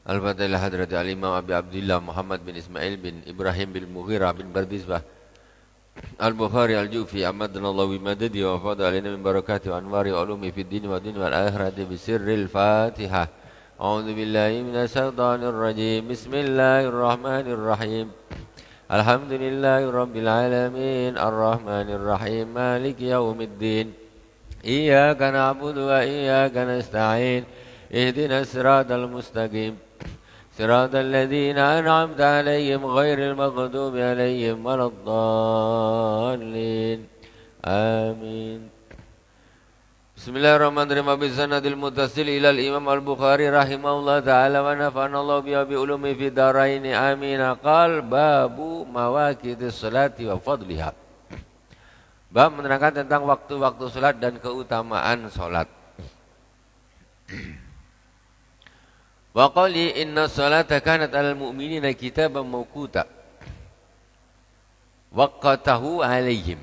Al-Fatihah Hadrat Al-Imam Abi Abdullah Muhammad bin Ismail bin Ibrahim bin Mughirah bin Bardisbah Al-Bukhari Al-Jufi Amadnallahu bimadadi wa fadha alina min barakati wa anwari wa ulumi fid dini wa dini wal akhirati bisirril Fatihah. A'udzu billahi minasy syaithanir rajim. Bismillahirrahmanirrahim. Alhamdulillahi rabbil alamin arrahmanir rahim maliki yaumiddin. Iyyaka na'budu wa iyyaka nasta'in. Ihdinas siratal mustaqim. صراط الذين أنعمت عليهم غير المغضوب عليهم ولا الضالين آمين. بسم الله الرحمن الرحيم. بسند المتصل إلى الإمام البخاري رحمه الله تعالى ونفعنا الله بها بعلومه في الدارين آمين. قال باب مواقيت الصلاة وفضلها. Bab menerangkan tentang waktu-waktu salat dan keutamaan salat. Wa qali inna salata kanat 'alal mu'minina kitaban mawquta waqatahu 'alaihim.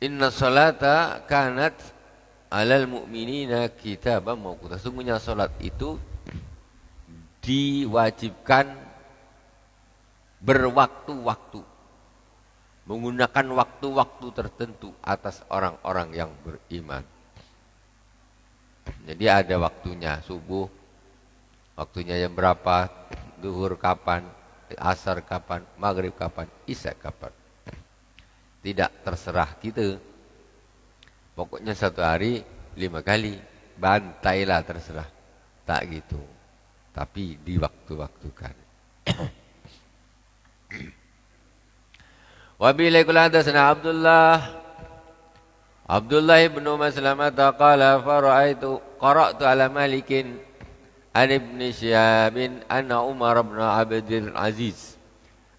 Inna salata kanat 'alal mu'minina kitaban mawquta. Sungguhnya salat itu diwajibkan berwaktu-waktu, menggunakan waktu-waktu tertentu atas orang-orang yang beriman. Jadi ada waktunya, subuh waktunya jam berapa, zuhur kapan, asar kapan, maghrib kapan, isya kapan. Tidak terserah kita. Pokoknya satu hari 5 kali, bantailah terserah. Tak gitu. Tapi diwaktu-waktukan. Wa billahi qul hadatsana Abdullah ibn Maslamah qala qara'tu ala Malikin an ibn Syihab anna Umar ibn Abdul Aziz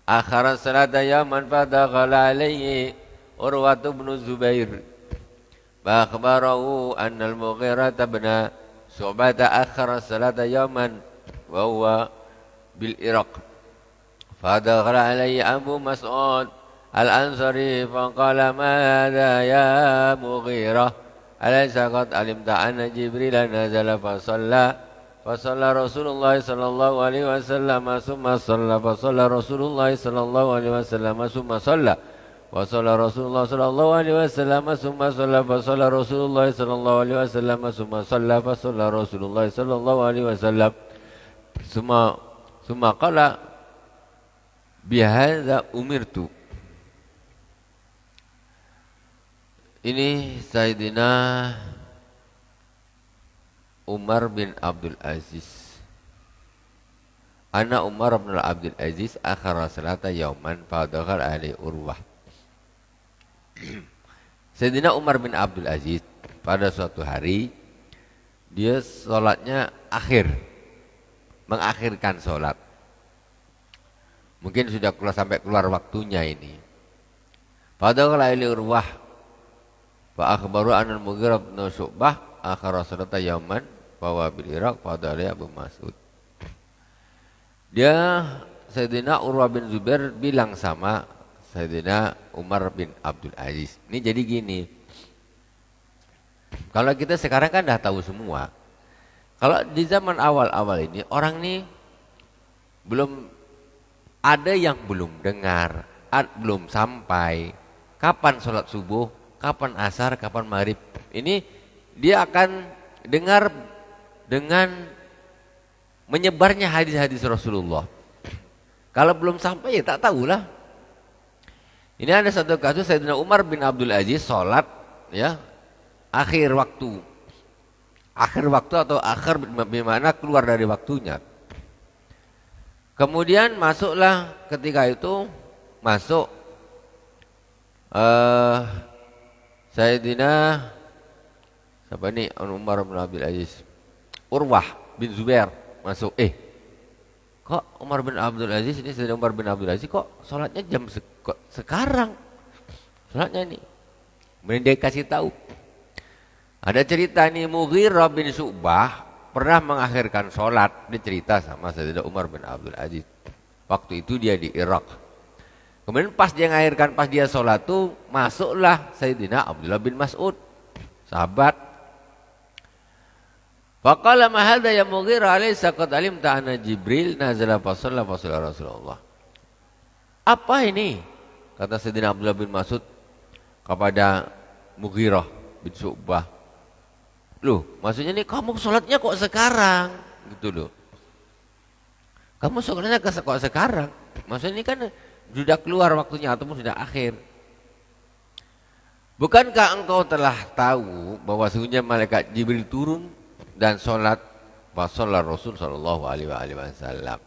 akhara salata yawman fadakhala alayhi Urwah ibn Zubair fa akhbarahu anna al-Mughirah ibn Syu'bah akhara salata yawman wa huwa bil Iraq fadakhala alayhi Abu Mas'ud Al-Ansari faqala ma hadha ya Mughirah alaysa qad alimta anna Jibril nazala fa shalla Rasulullah sallallahu alaihi wasallam summa shalla fa shalla Rasulullah sallallahu alaihi wasallam summa shalla wa shalla Rasulullah sallallahu alaihi wasallam summa shalla fa shalla Rasulullah sallallahu alaihi wasallam summa shalla fa shalla Rasulullah sallallahu alaihi wasallam summa qala bihadza umirtu. Ini Sayyidina Umar bin Abdul Aziz. Anna Umar bin Abdul Aziz akhara salata yauman fadakhal ali Urwah. Sayyidina Umar bin Abdul Aziz pada suatu hari dia sholatnya mengakhirkan sholat. Mungkin sudah sampai keluar waktunya ini. Fadakhal ali Urwah. Fa akhbaru anna al-Mughirah bin Syu'bah akhara salata yauman fa wa bil Iraq fa dari Abu Mas'ud. Dia Sayyidina Urwah bin Zubair bilang sama Sayyidina Umar bin Abdul Aziz. Ini jadi gini. Kalau kita sekarang kan dah tahu semua. Kalau di zaman awal-awal ini orang nih belum ada yang belum dengar, belum sampai kapan sholat subuh, kapan asar, kapan maghrib. Ini dia akan dengar dengan menyebarnya hadis-hadis Rasulullah. Kalau belum sampai ya tak tahulah. Ini ada satu kasus Sayyidina Umar bin Abdul Aziz sholat ya akhir waktu atau akhir bagaimana keluar dari waktunya. Kemudian masuklah ketika itu masuk Sayyidina siapa nih Umar bin Abdul Aziz, Urwah bin Zubair masuk. Kok Umar bin Abdul Aziz ini Sayyidina Umar bin Abdul Aziz kok sholatnya jam sekarang sholatnya ini. Kemudian dia kasih tahu. Ada cerita nih Mughirah bin Syu'bah pernah mengakhirkan sholat. Dia cerita sama Sayyidina Umar bin Abdul Aziz. Waktu itu dia di Irak. Kemudian pas dia sholat tuh masuklah Sayyidina Abdullah bin Mas'ud, sahabat. Faqala ma hadha ya Mughirah alaysa qad alimta anna Jibril nazala fa shalla Rasulullah. Apa ini? Kata Sayyidina Abdullah bin Mas'ud kepada Mughirah bin Syu'bah. Loh, maksudnya ini kamu sholatnya kok sekarang? Gitu loh. Kamu sholatnya kok sekarang? Maksudnya ini kan sudah keluar waktunya ataupun sudah akhir. Bukankah engkau telah tahu bahwa sesungguhnya malaikat Jibril turun dan sholat fasolat Rasul sallallahu alaihi wasallam.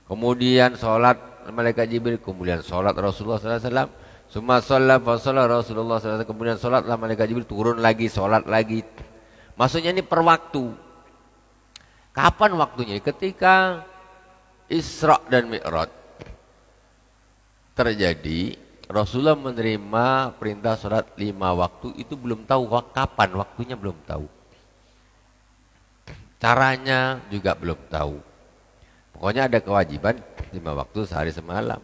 Kemudian sholat malaikat Jibril, kemudian sholat Rasulullah sallallahu alaihi wasallam. Summa sholat fasolat Rasulullah sallallahu alaihi wasallam. Kemudian sholatlah malaikat Jibril, turun lagi, sholat lagi. Maksudnya ini per waktu. Kapan waktunya? Ketika Isra dan Mi'raj terjadi, Rasulullah menerima perintah sholat 5 waktu, itu belum tahu kapan waktunya, belum tahu. Caranya juga belum tahu. Pokoknya ada kewajiban 5 waktu sehari semalam.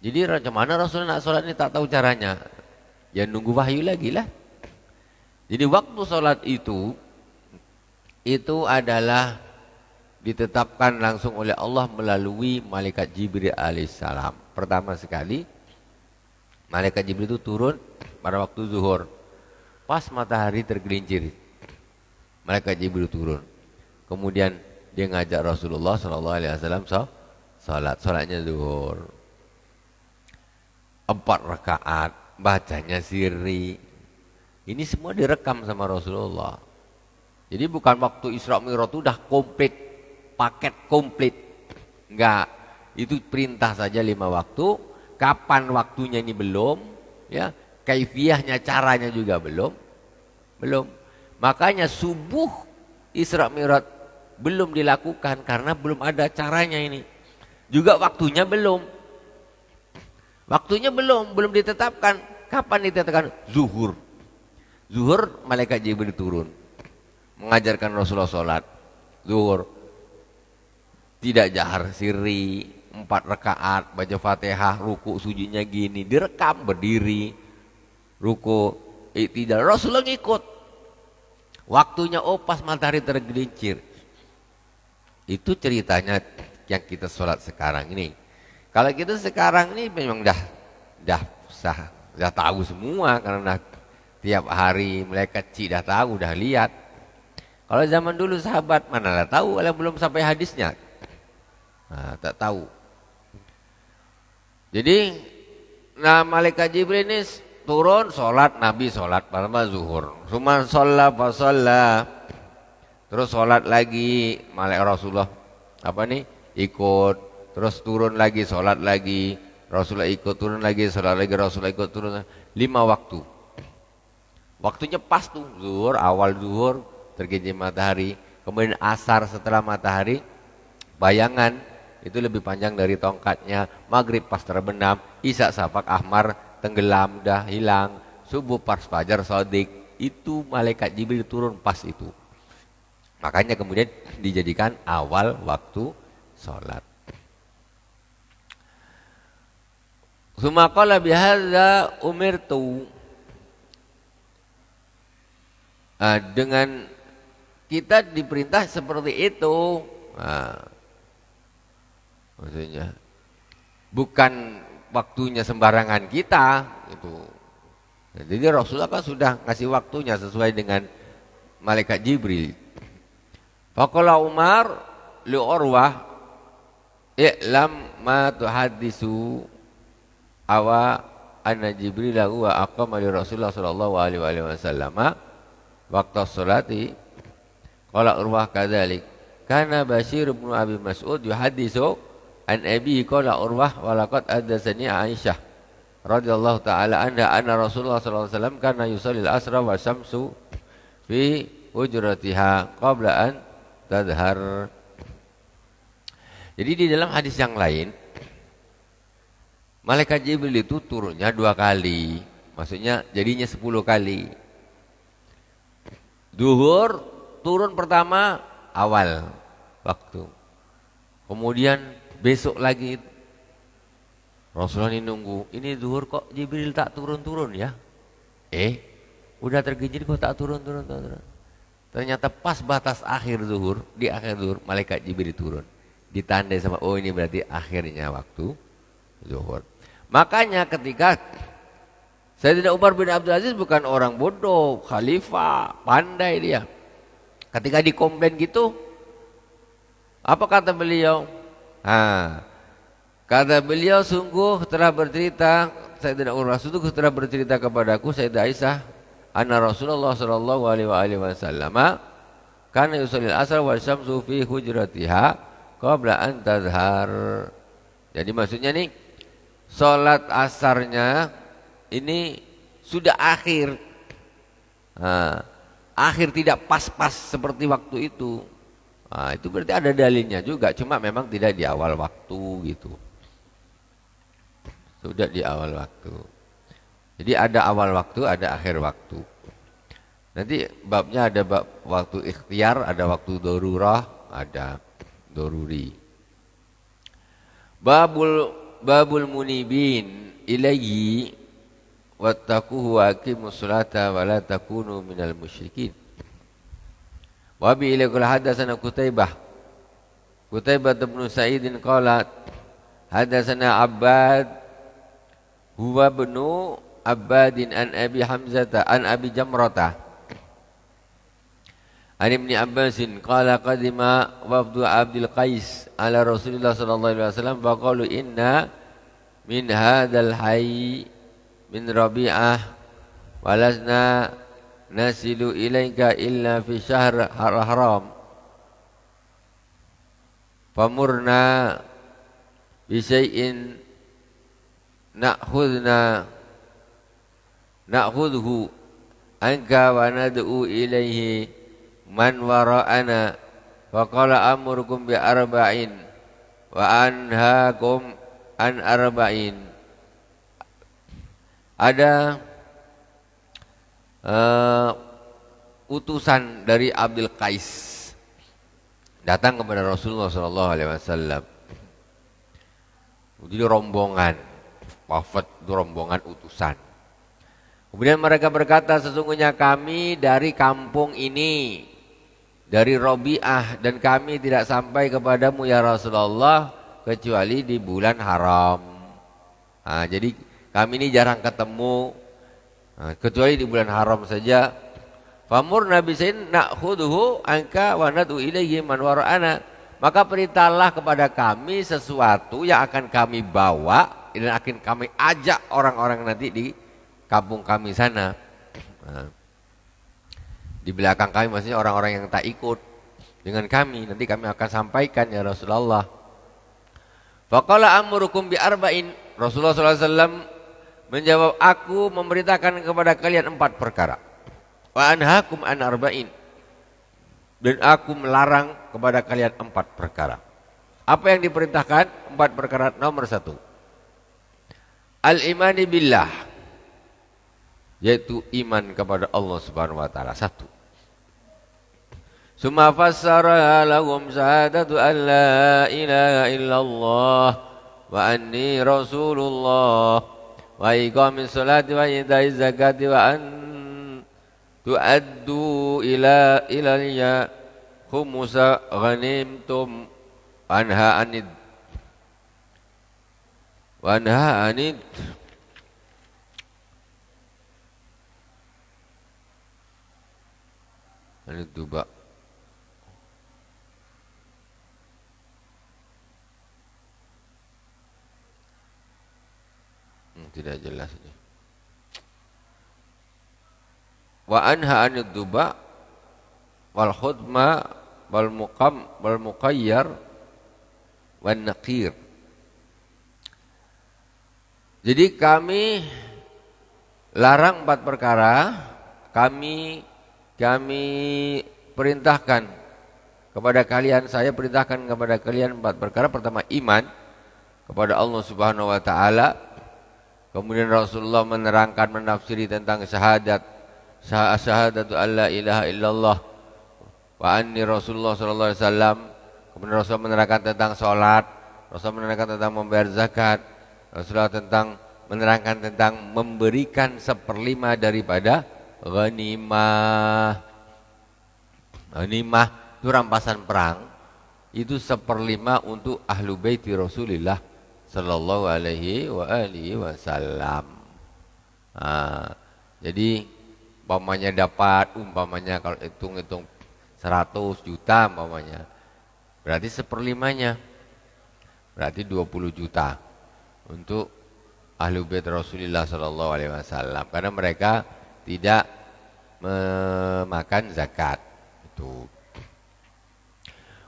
Jadi macam mana Rasulullah nak sholat ini tak tahu caranya. Ya nunggu wahyu lagi lah. Jadi waktu sholat itu adalah ditetapkan langsung oleh Allah melalui malaikat Jibril alaihissalam. Pertama sekali, malaikat Jibril itu turun pada waktu zuhur. Pas matahari tergelincir, malaikat Jibril turun. Kemudian dia ngajak Rasulullah SAW sholatnya zuhur. 4 rakaat, bacanya sirri. Ini semua direkam sama Rasulullah. Jadi bukan waktu Isra Mi'raj itu udah komplit, paket komplit. Enggak, itu perintah saja 5 waktu. Kapan waktunya ini belum, ya. Kaifiyahnya, caranya juga belum. Makanya subuh Isra Mi'raj belum dilakukan karena belum ada caranya ini. Juga waktunya belum. Waktunya belum ditetapkan. Kapan ditetapkan? Zuhur. Zuhur malaikat Jibril turun mengajarkan Rasulullah sholat zuhur, tidak jahar sirri, 4 rakaat, baca Fatihah, ruku sujunya gini, direkam berdiri, ruku, iktidal, Rasulullah ngikut. Waktunya pas matahari tergelincir. Itu ceritanya yang kita sholat sekarang ini. Kalau kita sekarang ini memang dah tahu semua karena tiap hari malaikat dah tahu, dah lihat. Kalau zaman dulu sahabat mana lah tahu, kalau belum sampai hadisnya. Nah, tak tahu. Jadi malaikat Jibril ini turun, sholat, Nabi sholat pada zuhur. Suma sholat fa sholat. Terus sholat lagi, malaikat Rasulullah ikut. Terus turun lagi, sholat lagi. Rasulullah ikut, turun lagi, sholat lagi. Rasulullah ikut, turun. 5 waktu. Waktunya pas tuh, zuhur, awal zuhur, tergelincir matahari. Kemudian asar setelah matahari, bayangan itu lebih panjang dari tongkatnya. Maghrib pas terbenam, isya safak ahmar, tenggelam, dah hilang. Subuh pas fajar sodik, itu malaikat Jibril turun pas itu. Makanya kemudian dijadikan awal waktu sholat. Sumaqala bihadza umirtu. Dengan kita diperintah seperti itu, maksudnya bukan waktunya sembarangan kita itu. Jadi Rasulullah kan sudah ngasih waktunya sesuai dengan malaikat Jibril. Faqala Umar li Urwah, i'lam ma tuhaddisu awa anna Jibril wa aqama li Rasulullah sallallahu alaihi wasallam waktu sholati. Qala Urwah kadzalik kana Bashir bin Abi Mas'ud yuhaddisu an abi qala Urwah wa laqad haddatsani Aisyah radhiyallahu taala anna Rasulullah sallallahu alaihi wasallam kana yusalli al-asra wa syamsu fi hujratiha qabla an tadhhar. Jadi di dalam hadis yang lain malaikat Jibril itu turunnya 2 kali, maksudnya jadinya 10 kali. Zuhur turun pertama awal waktu. Kemudian besok lagi Rasulullah ini nunggu. Ini zuhur kok Jibril tak turun-turun ya? Udah tergelincir kok tak turun. Ternyata pas batas akhir zuhur, di akhir zuhur malaikat Jibril turun. Ditandai sama, oh ini berarti akhirnya waktu zuhur. Makanya ketika Sayyidina Umar bin Abdul Aziz bukan orang bodoh, khalifah, pandai dia. Ketika dikomplain gitu, apa kata beliau? Kata beliau, sungguh telah bercerita, Sayyidina Umar sungguh telah bercerita kepadaku Sayyidah Aisyah, anna Rasulullah sallallahu alaihi wasallam kana yusallil asar wa syamsu fi hujratiha qabla an tazhar. Jadi maksudnya nih, salat asarnya ini sudah akhir. Akhir tidak pas-pas seperti waktu itu. Itu berarti ada dalilnya juga, cuma memang tidak di awal waktu gitu. Sudah di awal waktu. Jadi ada awal waktu, ada akhir waktu. Nanti babnya ada bab waktu ikhtiar, ada waktu darurah, ada daruri. Babul munibin ilaihi wattaquhu wa aqimus salata wa la takunu minal musyrikin. Wa bi ilaqul hadatsana Qutaibah bin Sa'id qala hadatsana Abbad huwa ibnu Abbadin an Abi Hamzata an Abi Jamrata an Ibni Abbasin qala qadima wafdu Abdul Qais ala Rasulillah sallallahu alaihi wasallam faqalu inna min hadzal hayy min Rabi'ah walasna nasilu ilaika illa fi syahr haram famurna bi syai'in na'khudhu anka wa nad'u ilaihi man wara'ana faqala amurukum bi arba'in wa anhaakum an arba'in. Ada utusan dari Abdul Qais datang kepada Rasulullah sallallahu alaihi wasallam. Jadi rombongan wafat, itu rombongan utusan. Kemudian mereka berkata, sesungguhnya kami dari kampung ini, dari Rabi'ah, dan kami tidak sampai kepadamu ya Rasulullah kecuali di bulan haram. Jadi kami ini jarang ketemu, kecuali di bulan haram saja. Famur Nabi Sayyid na'khudhu anka wa nad'u ilaihi man wara'ana. Maka perintahlah kepada kami sesuatu yang akan kami bawa dan akan kami ajak orang-orang nanti di kampung kami sana. Di belakang kami maksudnya orang-orang yang tak ikut dengan kami, nanti kami akan sampaikan ya Rasulullah. Faqala amurukum bi arba'in. Rasulullah SAW menjawab, aku memberitakan kepada kalian 4 perkara. Wa anhaakum an arba'in. Dan aku melarang kepada kalian 4 perkara. Apa yang diperintahkan? 4 perkara. Nomor 1, al-imani billah, yaitu iman kepada Allah Subhanahu wa taala. 1. Summa fassara lahum syahadatu an la ilaha illallah wa anni rasulullah wa iqamis salati wa ita'iz zakati wa an tu'addu ila ilayya khumusa ghanimtum anha anid anid duba. Tidak jelas ini. Wa anha anid duba wal khudma wal muqayyar wan naqir. Jadi kami larang 4 perkara, kami perintahkan kepada kalian, saya perintahkan kepada kalian 4 perkara. Pertama, iman kepada Allah Subhanahu wa taala. Kemudian Rasulullah menerangkan, menafsiri tentang syahadatu alla ilaha illallah wa anni Rasulullah sallallahu alaihi wasallam. Kemudian Rasulullah menerangkan tentang salat, Rasulullah menerangkan tentang membayar zakat, Rasulullah menerangkan tentang memberikan 1/5 daripada ghanimah. Ghanimah itu rampasan perang, itu 1/5 untuk ahlu baiti Rasulullah sallallahu alaihi wasallam. Jadi umpamanya kalau hitung 100 juta umpamanya, berarti 1/5-nya, berarti 20 juta untuk ahlu bait Rasulullah sallallahu alaihi wasallam, karena mereka tidak memakan zakat itu.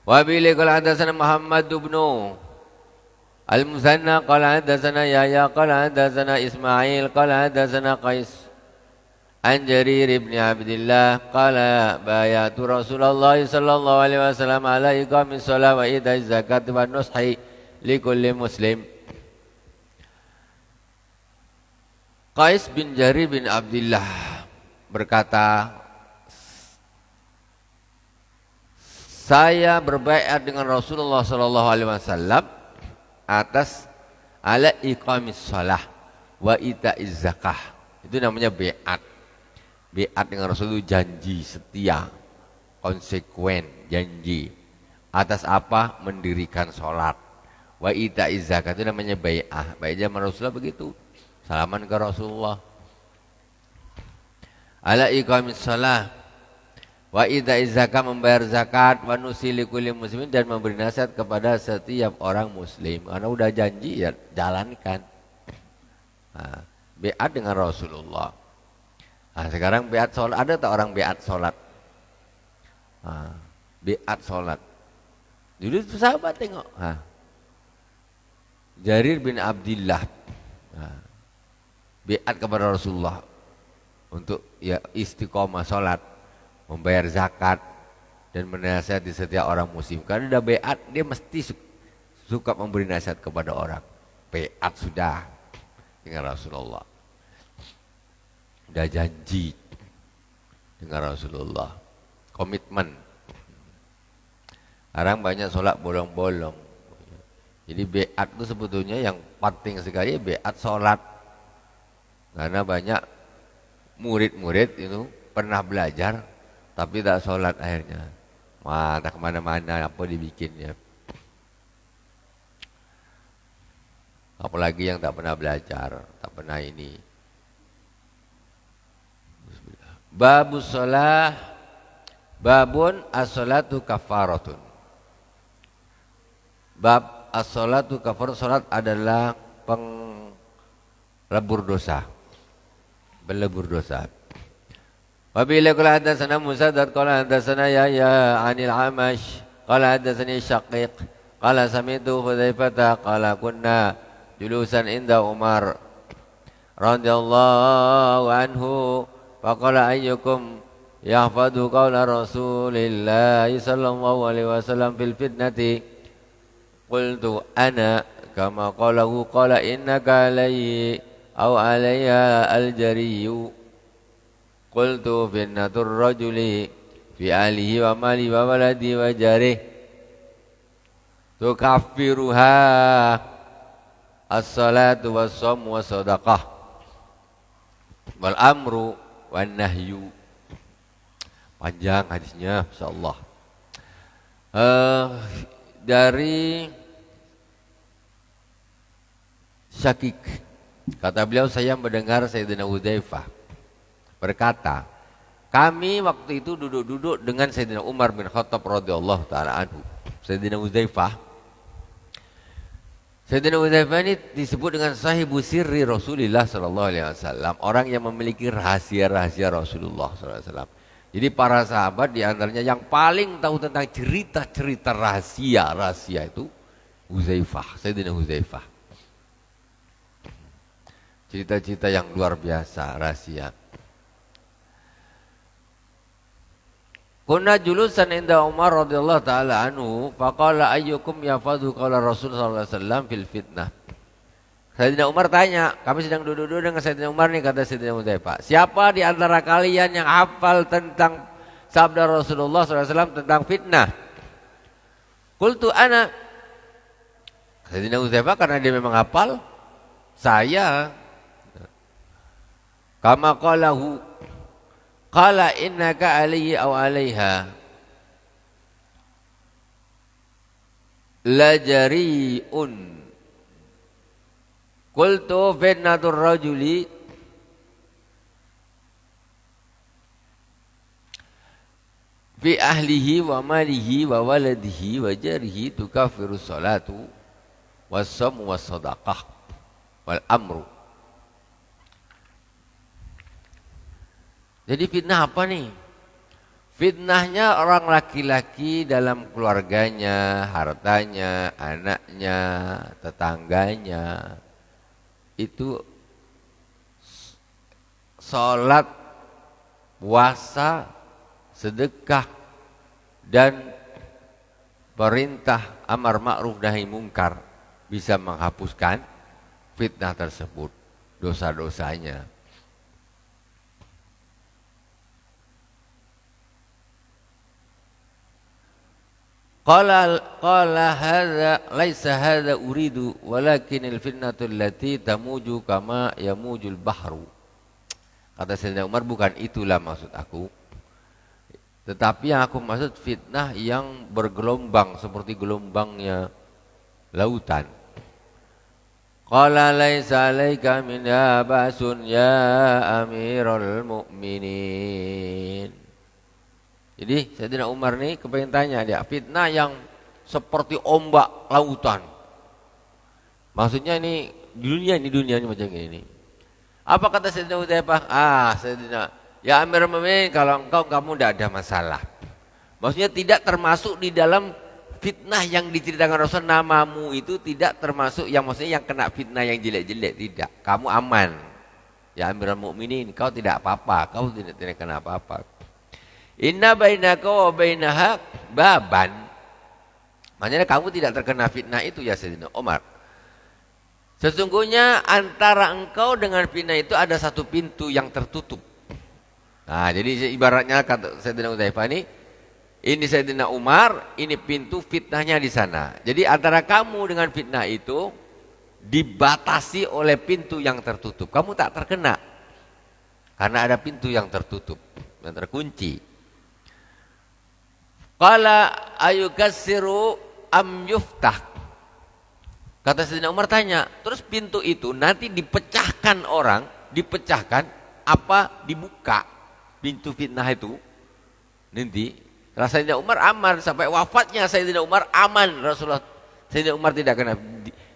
Wa bihi qala hadatsana Muhammad bin Al-Musanna qala hadatsana Yahya qala hadatsana Ismail qala hadatsana Qais an Jarir ibn Abdullah qala bayatu Rasulullah sallallahu alaihi wasallam ala iqamis shalah wa ita'iz zakat wa nushi likulli muslim. Qais bin Jarir bin Abdullah berkata, saya berbaiat dengan Rasulullah sallallahu alaihi wasallam atas ala iqamis shalah wa ita'iz zakah. Itu namanya baiat. Baiat dengan Rasul itu janji setia, konsekuen, janji. Atas apa? Mendirikan sholat. Wa ita'iz zakah itu namanya bai'ah. Bai'ah sama Rasulullah begitu. Salaman ke Rasulullah. Ala iqamis shalah wa ita'iz zakah, membayar zakat, wa nusili kulli muslimin, dan memberi nasihat kepada setiap orang muslim. Karena udah janji ya jalankan. Baiat dengan Rasulullah. Sekarang baiat sholat, ada tak orang baiat sholat? Baiat sholat. Dulu itu sahabat tengok. Jarir bin Abdullah baiat kepada Rasulullah untuk ya istiqomah sholat, membayar zakat, dan menasihati setiap orang muslim. Karena udah baiat, dia mesti suka memberi nasihat kepada orang. Baiat sudah dengan Rasulullah, udah janji dengan Rasulullah, komitmen. Sekarang banyak sholat bolong-bolong. Jadi baiat itu sebetulnya yang penting sekali, baiat sholat. Karena banyak murid-murid itu pernah belajar tapi tak sholat akhirnya. Tak kemana-mana apa dibikinnya. Apalagi yang tak pernah belajar, tak pernah ini. Babus sholah, babun as-sholatu kafaratun. Bab as-sholatu kafaratun, sholat adalah pelebur dosa, pelebur dosa. Wabila qala hadatsana Musaddad qala hadatsana Yahya 'anil Amash qala hadatsani Syaqiq qala sami'tu Hudzaifah qala kunna julusan inda Umar radhiyallahu anhu faqala ayyukum yahfadhu qawla Rasulillah sallallahu alaihi wasallam fil fitnati qultu ana kama qalahu qala innaka alayhi aw alayya al-jariyyu qultu fitnatur rajuli fi alihi wa mali wa waladi wa jarih tukaffiruha as-salatu was-shaum wa sadaqah wal amru wan nahyu. Panjang hadisnya insyaallah. Dari Syakik, kata beliau, saya mendengar Sayyidina Hudzaifah berkata, kami waktu itu duduk-duduk dengan Sayyidina Umar bin Khattab radhiyallahu taala anhu. Sayyidina Hudzaifah ini disebut dengan sahibu sirri Rasulullah sallallahu alaihi wasallam, orang yang memiliki rahasia-rahasia Rasulullah sallallahu alaihi wasallam. Jadi para sahabat di antaranya yang paling tahu tentang cerita-cerita rahasia itu Hudzaifah, Sayyidina Hudzaifah. Cerita-cerita yang luar biasa, rahasia. Kunna julusan inda Umar radhiyallahu taala anhu faqala ayyukum yafadhu qala Rasul sallallahu alaihi wasallam fil fitnah. Sayyidina Umar tanya, kami sedang duduk-duduk dengan Sayyidina Umar nih, kata Sayyidina Hudzaifah, siapa di antara kalian yang hafal tentang sabda Rasulullah sallallahu alaihi wasallam tentang fitnah? Qultu ana. Sayyidina Hudzaifah karena dia memang hafal, saya. Kama qalahu qala innaka alayhi aw alaiha. lajari'un. Qultu fitnatur rajuli fi ahlihi wa malihi wa waladihi wa jarihi tukaffiru salatu was-shamu was-sadaqah wal amru. Jadi fitnah apa nih? Fitnahnya orang laki-laki dalam keluarganya, hartanya, anaknya, tetangganya. Itu sholat, puasa, sedekah, dan perintah amar ma'ruf nahi mungkar bisa menghapuskan fitnah tersebut, dosa-dosanya. Qala hadza laisa hadza uridu walakinil fitnatu allati tamuju kama yamujul bahru. Kata Sayyidina Umar, bukan itulah maksud aku. Tetapi yang aku maksud fitnah yang bergelombang seperti gelombangnya lautan. Qala laisa alaika minha ba'sun ya Amirul Mukminin. Jadi Sayyidina Umar nih kepengen tanya dia, fitnah yang seperti ombak lautan. Maksudnya ini dunia ini macam ini. Apa kata Sayyidina Hudzaifah? Sayyidina, ya Amirul Mukminin, kalau kamu tidak ada masalah. Maksudnya tidak termasuk di dalam fitnah yang diceritakan Rasul, namamu itu tidak termasuk yang maksudnya yang kena fitnah yang jelek-jelek, tidak. Kamu aman. Ya Amirul Mukminin, kau tidak apa-apa, kau tidak kena apa-apa. Inna bainaka wa bainaha baban. Maknanya kamu tidak terkena fitnah itu ya Sayyidina Umar. Sesungguhnya antara engkau dengan fitnah itu ada satu pintu yang tertutup. Nah, jadi ibaratnya kata Sayyidina Hudzaifah ini Sayyidina Umar, ini pintu fitnahnya di sana. Jadi antara kamu dengan fitnah itu dibatasi oleh pintu yang tertutup. Kamu tak terkena karena ada pintu yang tertutup, yang terkunci. Qala ayukassiru am yuftah. Kata Sayyidina Umar tanya, terus pintu itu nanti dipecahkan orang, dipecahkan apa dibuka pintu fitnah itu nanti. Sayyidina Umar aman sampai wafatnya Sayyidina Umar aman, Rasulullah Sayyidina Umar tidak kena.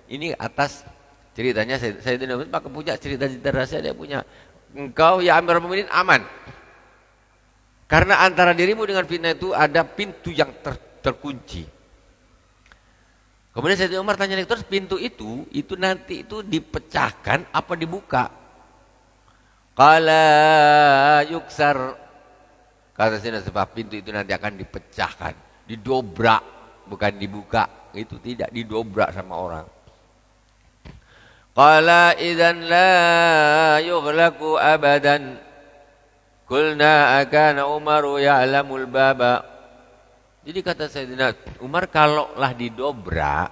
Ini atas ceritanya Sayyidina Umar pakai punya cerita-cerita rahasia dia punya. Engkau ya Amirul Mukminin aman. Karena antara dirimu dengan fitnah itu ada pintu yang terkunci. Kemudian Sayyidina Umar tanya lagi, terus pintu itu nanti itu dipecahkan apa dibuka? Qala yuksar. Kata Sayyidina, sebab pintu itu nanti akan dipecahkan, didobrak, bukan dibuka. Itu tidak didobrak sama orang. Qala idzan la yughlaqu abadan. Qulna akana Umaru ya'lamul baba. Jadi kata Sayyidina Umar, kalaulah didobrak,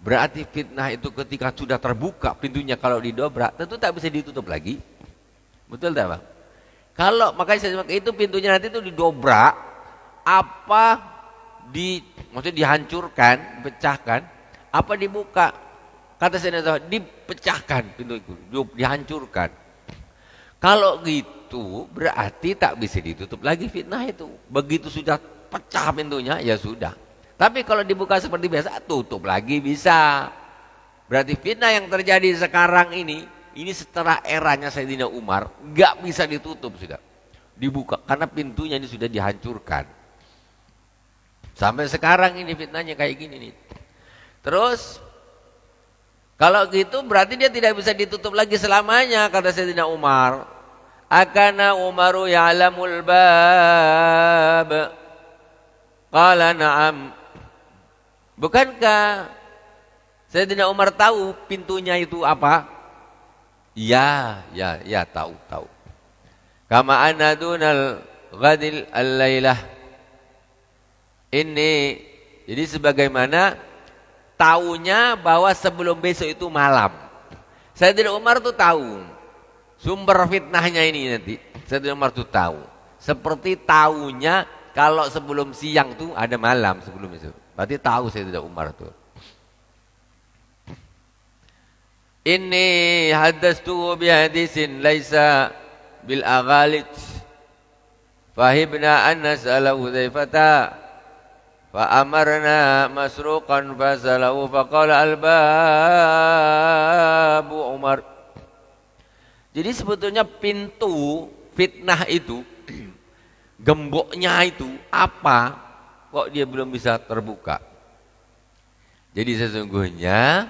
berarti fitnah itu ketika sudah terbuka pintunya, kalau didobrak tentu tak bisa ditutup lagi. Betul tak Bang? Kalau makanya Sayyidina itu pintunya nanti itu didobrak, maksudnya dihancurkan, pecahkan, apa dibuka? Kata Sayyidina dipecahkan pintu itu, dihancurkan. Kalau gitu berarti tak bisa ditutup lagi fitnah itu. Begitu sudah pecah pintunya ya sudah. Tapi kalau dibuka seperti biasa tutup lagi bisa. Berarti fitnah yang terjadi sekarang ini setelah eranya Sayyidina Umar gak bisa ditutup sudah. Dibuka karena pintunya ini sudah dihancurkan. Sampai sekarang ini fitnahnya kayak gini nih. Terus kalau gitu berarti dia tidak bisa ditutup lagi selamanya, kata Sayyidina Umar. Akana Umaru ya'lamul bab. Qala na'am. Bukankah Sayyidina Umar tahu pintunya itu apa? Ya, tahu. Kama anna dunal ghadil al-lailah. Ini jadi sebagaimana tahunya bahwa sebelum besok itu malam. Sayyidina Umar tuh tahu sumber fitnahnya ini nanti. Sayyidina Umar tuh tahu. Seperti tahunya kalau sebelum siang tuh ada malam sebelum itu. Berarti tahu Sayyidina Umar tuh. Inni haddastu bi hadisin laisa bil aghalid. Fahibna an nas'ala Hudzaifata fa amarna masruqan fasalahu faqala al-babu Umar. Jadi sebetulnya pintu fitnah itu gemboknya itu apa kok dia belum bisa terbuka. Jadi sesungguhnya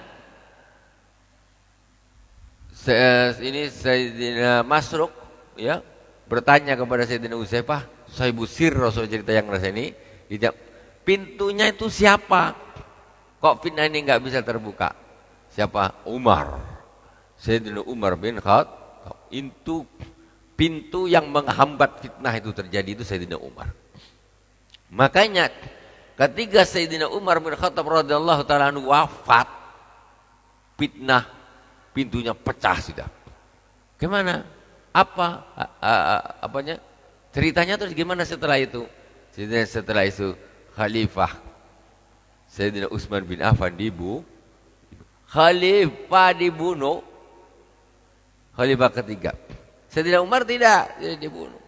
ini Sayyidina Masruq ya bertanya kepada Sayyidina Hudzaifah, Sahibu Sir Rasul cerita yang rasa ini, pintunya itu siapa? Kok fitnah ini nggak bisa terbuka? Siapa? Umar. Sayyidina Umar bin Khattab. Itu pintu yang menghambat fitnah itu terjadi itu Sayyidina Umar. Makanya ketika Sayyidina Umar bin Khattab radhiyallahu taala anhu wafat, fitnah pintunya pecah sudah. Gimana? Apanya? Ceritanya terus gimana setelah itu? Setelah itu Khalifah Sayyidina Utsman bin Affan Khalifah dibunuh. Khalifah ketiga. Sayyidina Umar tidak dibunuh.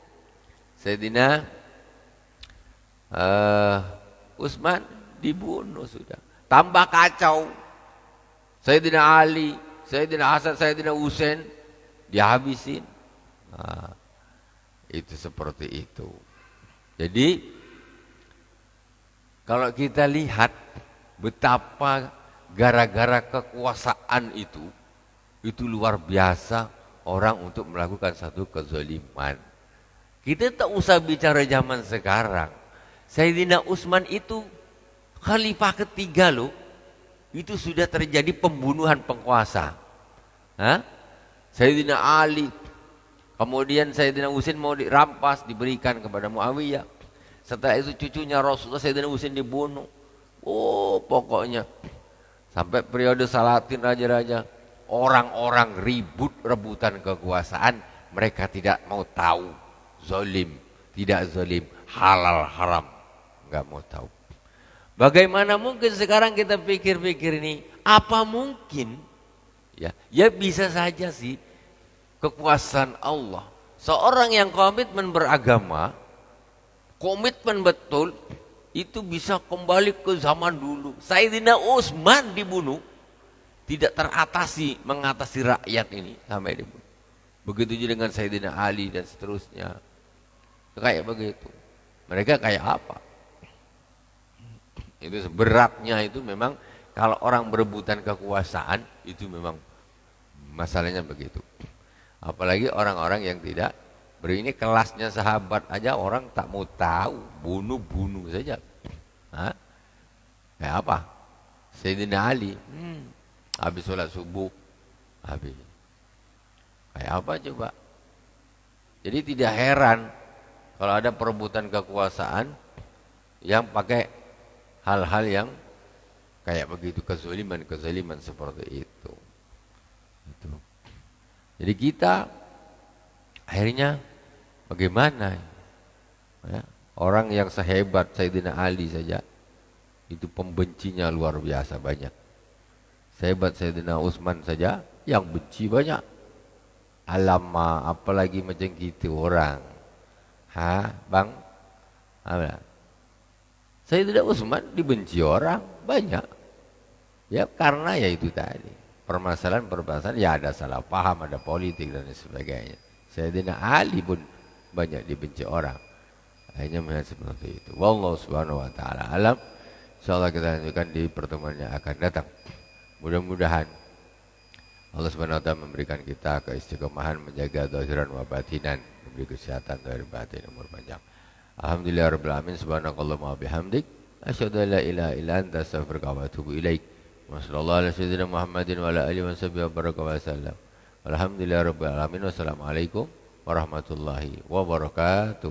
Sayyidina Utsman dibunuh sudah. Tambah kacau. Sayyidina Ali, Sayyidina Hasan, Sayyidina Husain dihabisin. Nah, itu seperti itu. Jadi kalau kita lihat betapa gara-gara kekuasaan itu luar biasa orang untuk melakukan satu kezaliman. Kita tak usah bicara zaman sekarang. Sayyidina Utsman itu khalifah ketiga loh. Itu sudah terjadi pembunuhan penguasa. Sayyidina Ali, kemudian Sayyidina Husain mau dirampas, diberikan kepada Muawiyah. Setelah itu cucunya Rasulullah Sayyidina Husain dibunuh. Oh pokoknya sampai periode Salatin raja-raja, orang-orang ribut rebutan kekuasaan, mereka tidak mau tahu zalim, tidak zalim, halal haram, nggak mau tahu. Bagaimana mungkin sekarang kita pikir-pikir ini, apa mungkin? Ya bisa saja sih kekuasaan Allah. Seorang yang komitmen beragama, komitmen betul, itu bisa kembali ke zaman dulu. Sayyidina Utsman dibunuh, tidak mengatasi rakyat ini sampai dibunuh. Begitu juga dengan Sayyidina Ali dan seterusnya. Kayak begitu. Mereka kayak apa? Itu beratnya itu memang kalau orang berebutan kekuasaan itu memang masalahnya begitu. Apalagi orang-orang yang tidak ini kelasnya sahabat aja orang tak mau tahu, bunuh saja. Kayak apa? Sayyidina Ali, habis sholat subuh, habis. Kayak apa coba? Jadi tidak heran kalau ada perebutan kekuasaan yang pakai hal-hal yang kayak begitu, kezaliman seperti itu. Jadi kita akhirnya bagaimana? Ya, orang yang sehebat Sayyidina Ali saja itu pembencinya luar biasa banyak. Sehebat Sayyidina Utsman saja yang benci banyak. Alamak, apalagi macam gitu orang. Bang? Sayyidina Utsman dibenci orang banyak. Ya karena ya itu tadi. Permasalahan ya ada salah paham, ada politik dan sebagainya. Sayyidina Ali pun banyak dibenci orang. Hanya melihat seperti itu. Wallahu subhanahu wa ta'ala alam. InsyaAllah kita lanjutkan di pertemuan yang akan datang. Mudah-mudahan Allah subhanahu wa ta'ala memberikan kita keistiqomahan, menjaga zahiran wa batinan, memberi kesehatan zahir batin, umur panjang. Alhamdulillah rabbil alamin. Subhanakallahumma bihamdik asyhadu an la ilaha illa anta astaghfiruka wa atubu ilaik. Wassalamualaikum warahmatullahi Muhammadin wa ala alihi wa barakatuh wasallam. Alhamdulillah rabbil alamin. Wassalamualaikum warahmatullahi wabarakatuh.